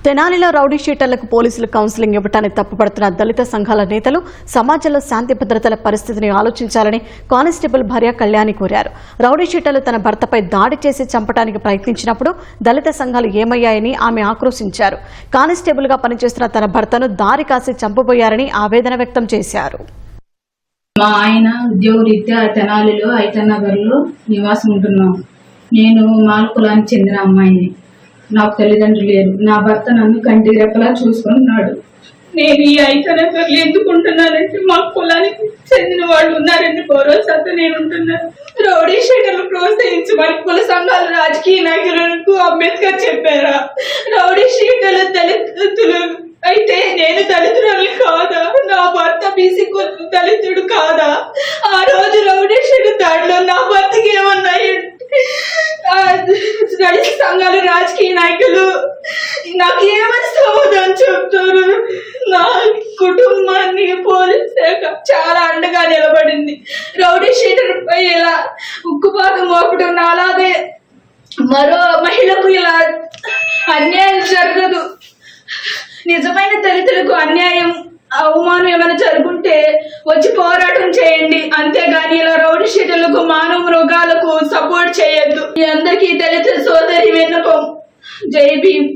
తెనాలిలో రౌడీ షీటర్లకు పోలీసులు కౌన్సిలింగ్ ఇవ్వటాన్ని తప్పుపడుతున్న దళిత సంఘాల నేతలు సమాజంలో శాంతి భద్రతల పరిస్థితిని ఆలోచించాలని కానిస్టేబుల్ భార్య కళ్యాణి కోరారు. రౌడీ షీటర్లు తన భర్తపై దాడి చేసి చంపడానికి ప్రయత్నించినప్పుడు దళిత సంఘాలు ఏమయ్యాయని ఆమె ఆక్రోశించారు. కానిస్టేబుల్ గా పనిచేస్తున్న తన భర్తను దారి కాసి చంపబోయారని ఆవేదన వ్యక్తం చేశారు. మా ఆయన ఉద్యోగరీత్యా తెనాలిలో ఐతన్నగర్లో నివాసం ఉంటున్నాం. నేను మాల కులానికి చెందిన అమ్మాయిని. నాకు తల్లిదండ్రులు లేరు. నా భర్త నన్ను కంటి రెప్పలా చూసుకుంటున్నాడు. నేను ఈ ఐతన్నగర్లు ఎందుకు ఉంటున్నానంటే మా కులానికి చెందిన వాళ్ళు ఉన్నారని భరోసాతో నేను ఉంటున్నాను. రౌడీ షీటర్లు ప్రోత్సహించమని కుల సంఘాల రాజకీయ నాయకులకు అంబేద్కర్ చెప్పారా? రౌడీ షీటర్లు దళితులు అయితే నేను దళితురాలు కాదా? నా భర్త బీసీ దళితుడు కాదా? ఆ రోజు రౌడీ షీటర్ దాడిలో నా భర్తకి ఏమన్నాయి? దళిత సంఘాలు రాజకీయ నాయకులు నాకు ఏమని సమాధానం చెప్తారు? నా కుటుంబాన్ని పోలీస్ శాఖ చాలా అండగా నిలబడింది. రౌడీ షీటర్ పై ఇలా ఉక్కుపాదం మోపడం అలాగే మరో మహిళకు ఇలా అన్యాయం జరగదు. నిజమైన దళితులకు అన్యాయం అవమానం ఏమైనా జరుగుంటే వచ్చి పోరాటం చేయండి, అంతేగాని ఇలా రౌడీ షీటర్లకు మానవ మృగాలకు సపోర్ట్ చేయొద్దు. మీ అందరికీ దళిత సోదరి విన్నపం. జై భీమ్.